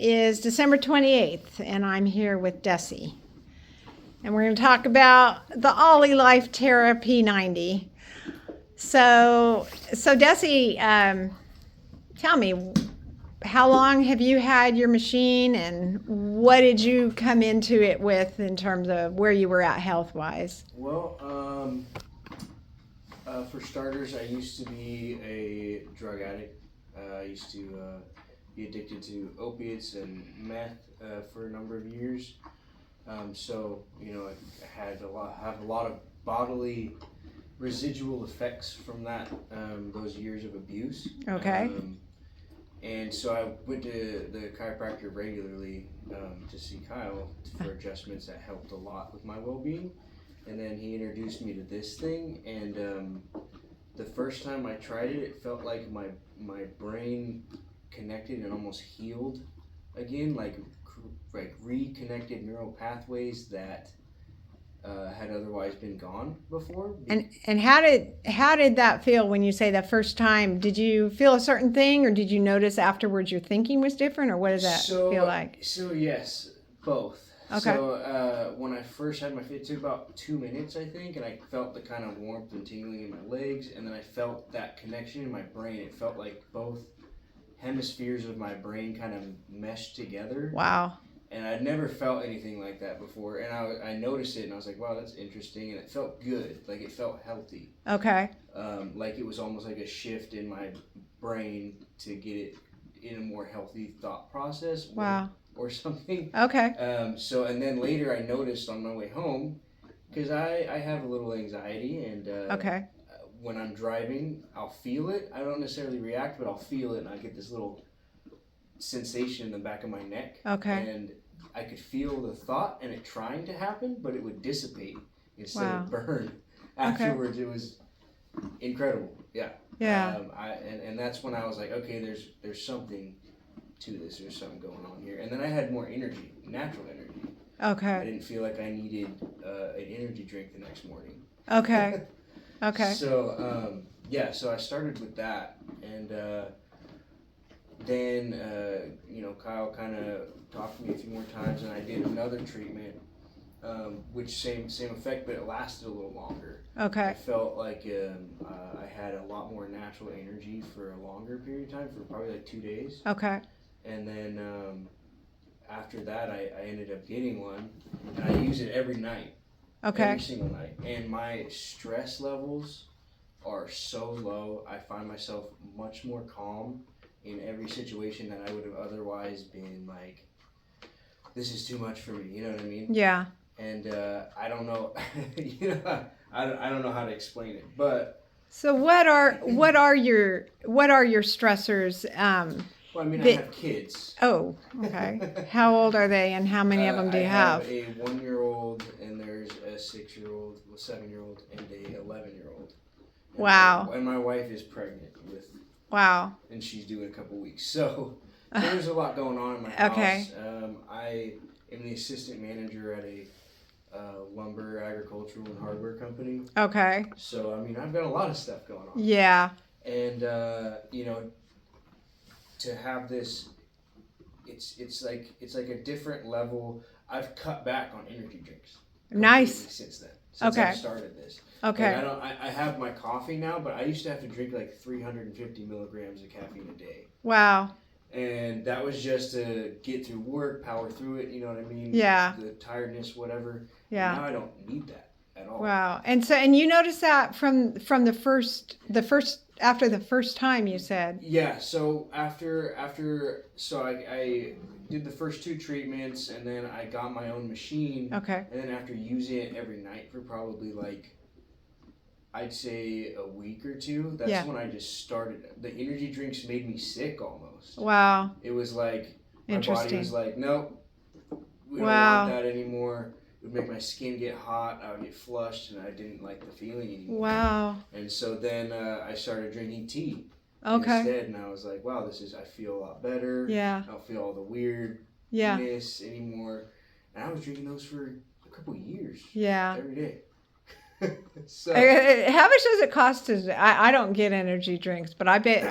is December 28th, and I'm here with Dessie. And we're going to talk about the Olylife Tera-P90. So Dessie, tell me, how long have you had your machine, and what did you come into it with in terms of where you were at health-wise? Well, for starters, I used to be a drug addict. I used to be addicted to opiates and meth for a number of years. So you know, I have a lot of bodily residual effects from that those years of abuse. Okay. And so I went to the chiropractor regularly to see Kyle for adjustments that helped a lot with my well-being. And then he introduced me to this thing, and the first time I tried it, it felt like my brain connected and almost healed again, like reconnected neuropathways that had otherwise been gone before. And how did that feel when you say the first time? Did you feel a certain thing, or did you notice afterwards your thinking was different, or what does that feel like? So yes, both. Okay. So when I first had my fit, it took about 2 minutes, I think, and I felt the kind of warmth and tingling in my legs, and then I felt that connection in my brain. It felt like both hemispheres of my brain kind of meshed together. Wow. And I'd never felt anything like that before, and I noticed it, and I was like, wow, that's interesting, and it felt good, like it felt healthy. Okay. Like it was almost like a shift in my brain to get it in a more healthy thought process. Wow. Or something. Okay. So, and then later I noticed on my way home, because I have a little anxiety, and Okay. When I'm driving, I'll feel it. I don't necessarily react, but I'll feel it, and I get this little sensation in the back of my neck. Okay. And I could feel the thought and it trying to happen, but it would dissipate instead Wow. of burn afterwards. Okay. It was incredible. Yeah. Yeah. And that's when I was like, okay, there's something to this. There's something going on here. And then I had more energy, natural energy. Okay. I didn't feel like I needed an energy drink the next morning. Okay. Okay. So yeah, so I started with that, and then you know, Kyle kind of talked to me a few more times, and I did another treatment, which same effect, but it lasted a little longer. Okay. I felt like I had a lot more natural energy for a longer period of time, for probably like 2 days. Okay. And then after that, I ended up getting one, and I use it every night. Okay. Every single night. And my stress levels are so low. I find myself much more calm in every situation that I would have otherwise been like, this is too much for me. You know what I mean? Yeah. And I don't know, you know, I don't know how to explain it, but. So what are your stressors? Well, I mean, I have kids. Oh, okay. How old are they, and how many of them do you have? I have a 1-year-old, and there's a 6-year-old, a 7-year-old, and a 11-year-old. Wow. And my wife is pregnant with. Wow. And she's due in a couple weeks. So there's a lot going on in my house. Okay. I am the assistant manager at a lumber, agricultural, and hardware company. Okay. So, I mean, I've got a lot of stuff going on. Yeah. And, you know, to have this, it's like a different level. I've cut back on energy drinks. Nice. Since then. Since Okay. I started this. Okay. Like I have my coffee now, but I used to have to drink like 350 milligrams of caffeine a day. Wow. And that was just to get through work, power through it, you know what I mean? Yeah. The tiredness, whatever. Yeah. And now I don't need that at all. Wow. And you noticed that from the first after the first time, you said. Yeah, so so I did the first 2 treatments, and then I got my own machine. Okay. And then after using it every night for probably like, I'd say a week or 2, that's when I just started. The energy drinks made me sick almost. Wow. It was like, my body was like, nope, we don't want that anymore. It would make my skin get hot, I would get flushed, and I didn't like the feeling anymore. Wow. And so then I started drinking tea instead, and I was like, wow, I feel a lot better. Yeah. I don't feel all the weirdness anymore. And I was drinking those for a couple of years. Yeah. Every day. So How much does it cost to? I don't get energy drinks, but I bet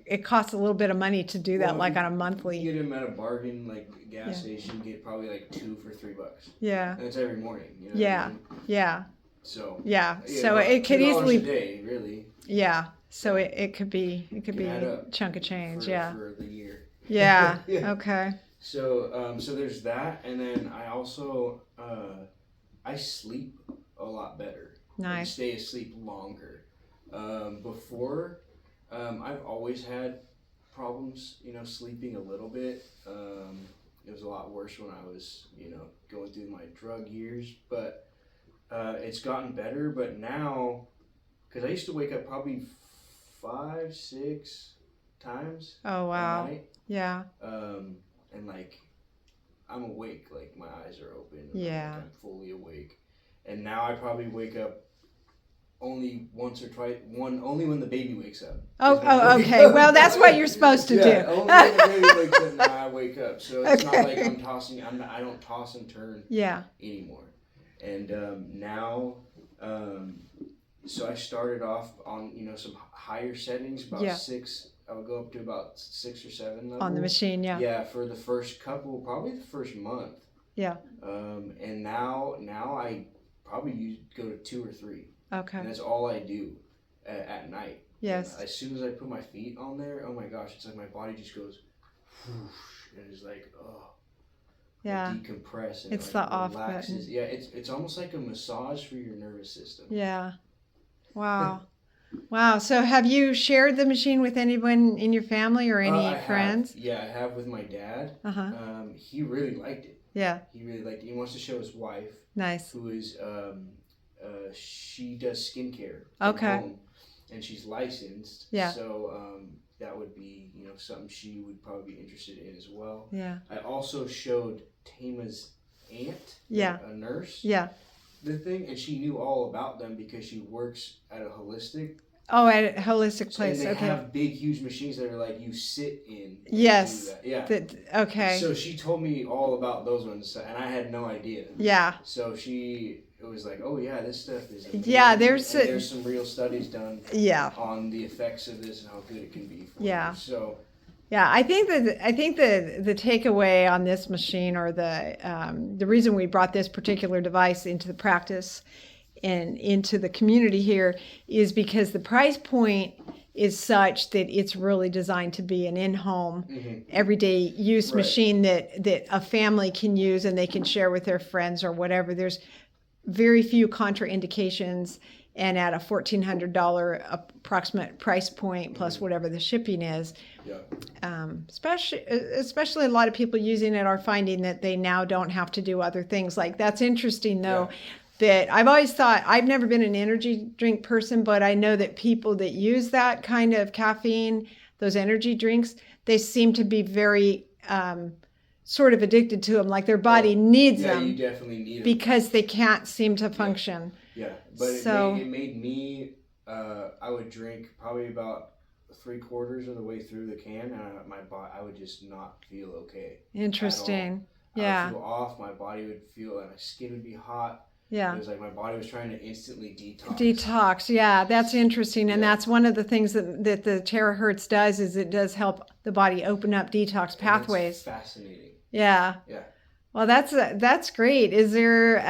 it costs a little bit of money to do that, well, like on a you monthly. get them at a bargain like gas Yeah. station, get probably like 2 for $3, Yeah, and it's every morning. You know yeah, what I mean? yeah, So yeah. yeah, So about it could $2 easily, a day, really. yeah. So it could be Can add a up chunk of change. for, Yeah, for the year. yeah. Yeah. Okay. So there's that, and then I also I sleep a lot better. And Nice. stay asleep longer. Before, I've always had problems, sleeping a little bit. It was a lot worse when I was, going through my drug years, but it's gotten better. But now, because I used to wake up probably 5, 6 times Oh a wow. night, Yeah. and like I'm awake, like my eyes are open, and Yeah. I'm fully awake. And now I probably wake up only once or twice. Only when the baby wakes up. Okay. Well, that's what you're supposed to Yeah, do. only when the baby wakes up, now I wake up. So it's not like Okay. I'm tossing. I don't toss and turn Yeah. anymore. And now, so I started off on some higher settings, about Yeah. 6. I would go up to about 6 or 7 levels. On the machine. Yeah. Yeah, for the first couple, probably the first month. Yeah. And now I probably go to 2 or 3. Okay. And that's all I do at night. Yes. And as soon as I put my feet on there, oh my gosh, it's like my body just goes, whoosh, and it's like, oh, Yeah. decompress. And It's it, the like, off relaxes. button. Yeah, it's almost like a massage for your nervous system. Yeah. Wow. Wow. So have you shared the machine with anyone in your family or any I friends? have. Yeah, I have with my dad. Uh-huh. He really liked it. Yeah. He really liked it. He wants to show his wife, Nice. who is she does skincare from Okay. home, and she's licensed. Yeah. So that would be something she would probably be interested in as well. Yeah. I also showed Tama's aunt, Yeah. a nurse, Yeah. the thing, and she knew all about them because she works at a holistic. Oh, at a holistic place. And they Okay. have big, huge machines that are like you sit in. And Yes. do that. Yeah. Okay. So she told me all about those ones, and I had no idea. Yeah. So it was like, oh yeah, this stuff is amazing. Yeah, And there's some real studies done Yeah. on the effects of this and how good it can be for Yeah. you. So Yeah, I think the takeaway on this machine, or the reason we brought this particular device into the practice and into the community here, is because the price point is such that it's really designed to be an in-home, everyday use Right. machine that a family can use and they can share with their friends or whatever. There's very few contraindications, and at a $1,400 approximate price point plus whatever the shipping is. yeah. Especially a lot of people using it are finding that they now don't have to do other things. Like, that's interesting though. Yeah. That I've always thought, I've never been an energy drink person, but I know that people that use that kind of caffeine, those energy drinks, they seem to be very sort of addicted to them. Like their body needs Yeah, them you definitely need them. because they can't seem to function. Yeah, but So- it made me. I would drink probably about 3/4 of the way through the can, and my body, I would just not feel okay. Interesting. I Yeah. would feel off. My body would feel, and my skin would be hot. Yeah. It was like my body was trying to instantly detox. Detox, yeah, that's interesting, and Yeah. that's one of the things that the Terahertz does, is it does help the body open up detox And pathways. that's fascinating. Yeah. Yeah. Well, that's great. Is there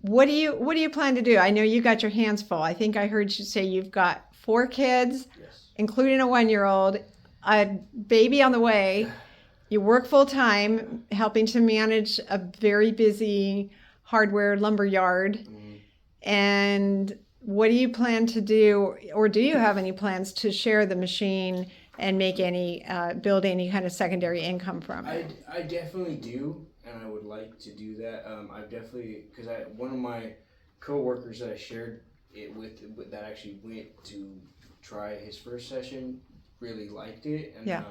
what do you plan to do? I know you got your hands full. I think I heard you say you've got 4 kids, Yes. including a 1-year-old, a baby on the way. You work full time, helping to manage a very busy hardware lumber yard. And what do you plan to do, or do you have any plans to share the machine and make any build any kind of secondary income from it? I definitely do, and I would like to do that. I've definitely, because one of my coworkers that I shared it with that actually went to try his first session really liked it, and Yeah.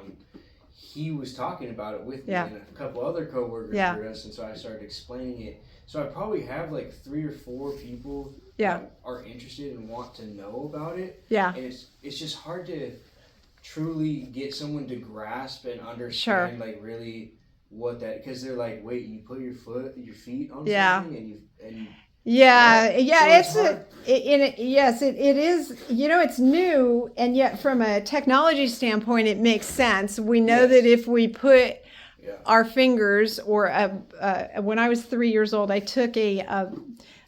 He was talking about it with me, Yeah. and a couple other coworkers Yeah. heard us, and so I started explaining it. So I probably have like 3 or 4 people Yeah. that are interested and want to know about it. Yeah. And it's just hard to truly get someone to grasp and understand like really what that, because they're like, wait, you put your feet on Yeah. something and Yeah, right? yeah, So it's hard. yes, it is. You know, it's new, and yet from a technology standpoint, it makes sense. We know that Yes. if we put Yeah. our fingers, or when I was 3 years old, I took a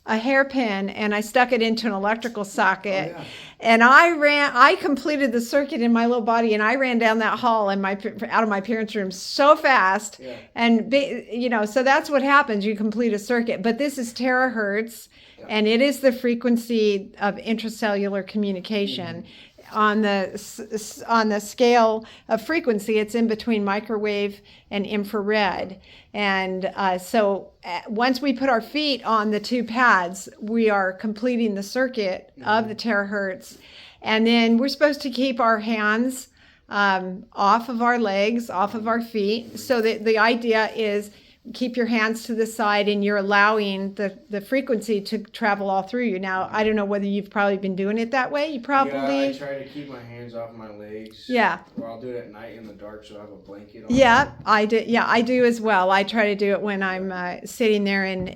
hairpin and I stuck it into an electrical socket, Oh, yeah. and I completed the circuit in my little body, and I ran down that hall and out of my parents' room so fast. Yeah. And so that's what happens. You complete a circuit, but this is terahertz, Yeah. and it is the frequency of intracellular communication. On the scale of frequency, it's in between microwave and infrared. And so once we put our feet on the two pads, we are completing the circuit of the terahertz. And then we're supposed to keep our hands off of our legs, off of our feet. So the idea is keep your hands to the side, and you're allowing the frequency to travel all through you. Now, I don't know whether you've probably been doing it that way. You probably... Yeah, I try to keep my hands off my legs. Yeah. Or I'll do it at night in the dark, so I have a blanket on. Yeah, I do. Yeah, I do as well. I try to do it when I'm sitting there and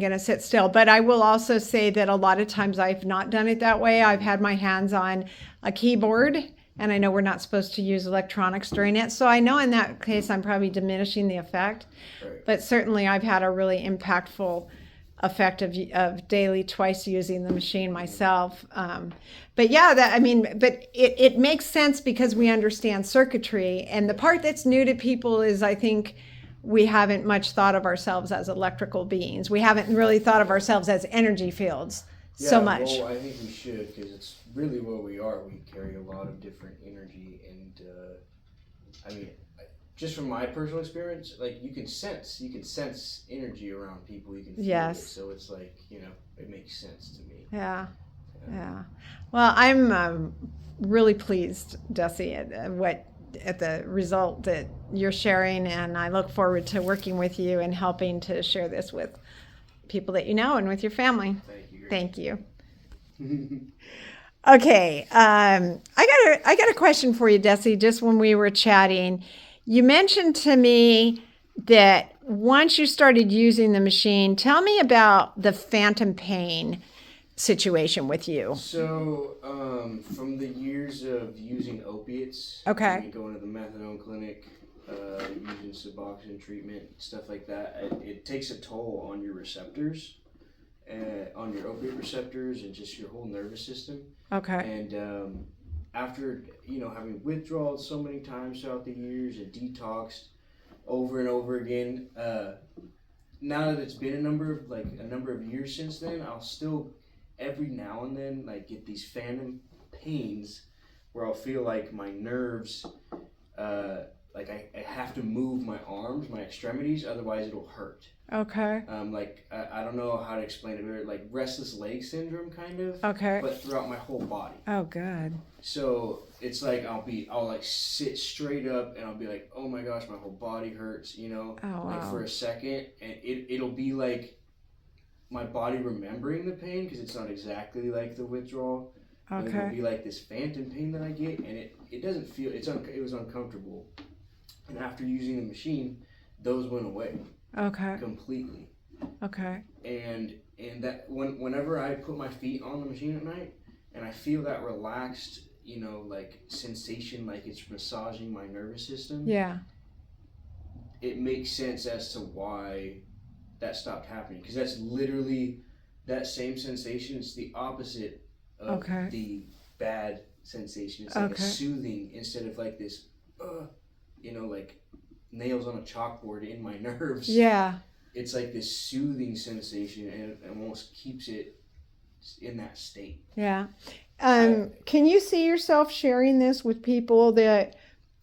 going to sit still. But I will also say that a lot of times I've not done it that way. I've had my hands on a keyboard, and I know we're not supposed to use electronics during it. So I know in that case I'm probably diminishing the effect. Right. But certainly I've had a really impactful effect of daily twice using the machine myself. But yeah, but it makes sense because we understand circuitry. And the part that's new to people is, I think, we haven't much thought of ourselves as electrical beings. We haven't really thought of ourselves as energy fields so much. Well, I think we should, because it's really what we are. We carry a lot of different energy, and I mean, just from my personal experience, like you can sense energy around people. You can feel Yes. it. So it's like, it makes sense to me. Yeah. Yeah. Well, I'm really pleased, Dessie, at the result that you're sharing, and I look forward to working with you and helping to share this with people that you know and with your family. Thank you. Thank you. Okay, I got a question for you, Dessie. Just when we were chatting, you mentioned to me that once you started using the machine, tell me about the phantom pain situation with you. So, from the years of using opiates, Okay. going to the methadone clinic, using Suboxone treatment, stuff like that, it takes a toll on your receptors, on your opiate receptors, and just your whole nervous system. Okay. And after having withdrawals so many times throughout the years and detoxed over and over again, now that it's been a number of years since then, I'll still every now and then get these phantom pains where I'll feel like my nerves, I have to move my arms, my extremities, otherwise it'll hurt. Okay. I don't know how to explain it, but like restless leg syndrome kind of. Okay. But throughout my whole body. Oh, good. So it's like I'll sit straight up and I'll be like, oh my gosh, my whole body hurts, Oh, wow. for a second, and it'll be like my body remembering the pain, because it's not exactly like the withdrawal. Okay. It'll be like this phantom pain that I get, and it doesn't feel, it was uncomfortable. And after using the machine, those went away. Okay. Completely. Okay. And that whenever I put my feet on the machine at night and I feel that relaxed, sensation, like it's massaging my nervous system. Yeah. It makes sense as to why that stopped happening, because that's literally that same sensation. It's the opposite of the bad sensation. It's like a soothing, instead of like this, like nails on a chalkboard in my nerves. Yeah. It's like this soothing sensation, and it almost keeps it in that state. Yeah. Can you see yourself sharing this with people that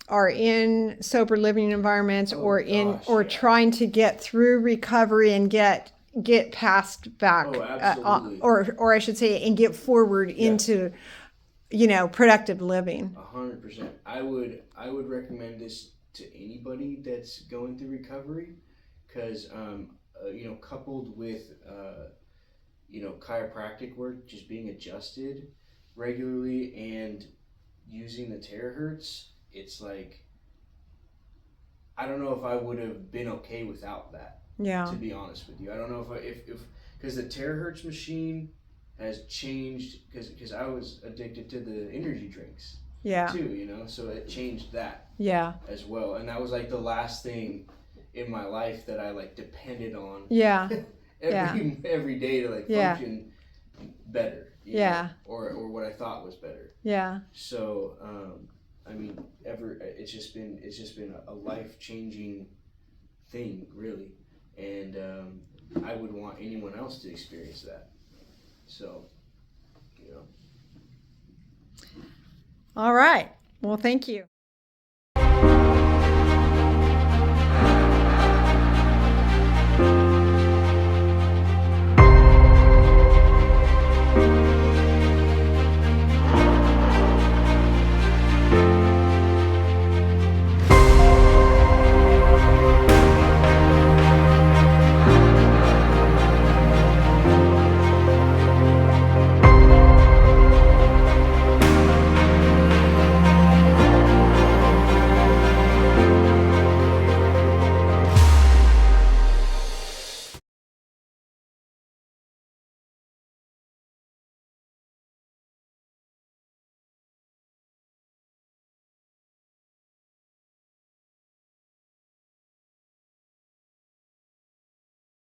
are in sober living environments, or trying to get through recovery and get past back, absolutely. or I should say, and get forward into, productive living? 100%. I would recommend this to anybody that's going through recovery, because coupled with chiropractic work, just being adjusted regularly and using the terahertz, it's like I don't know if I would have been okay without that. Yeah. To be honest with you, I don't know if because the terahertz machine has changed because I was addicted to the energy drinks. Yeah. Too, you know, so it changed that. Yeah. As well, and that was like the last thing in my life that I like depended on. Yeah. every day to like function better. You know, or what I thought was better. Yeah. So, I mean, it's just been a life-changing thing, really, and I would want anyone else to experience that. So, you know. All right. Well, thank you.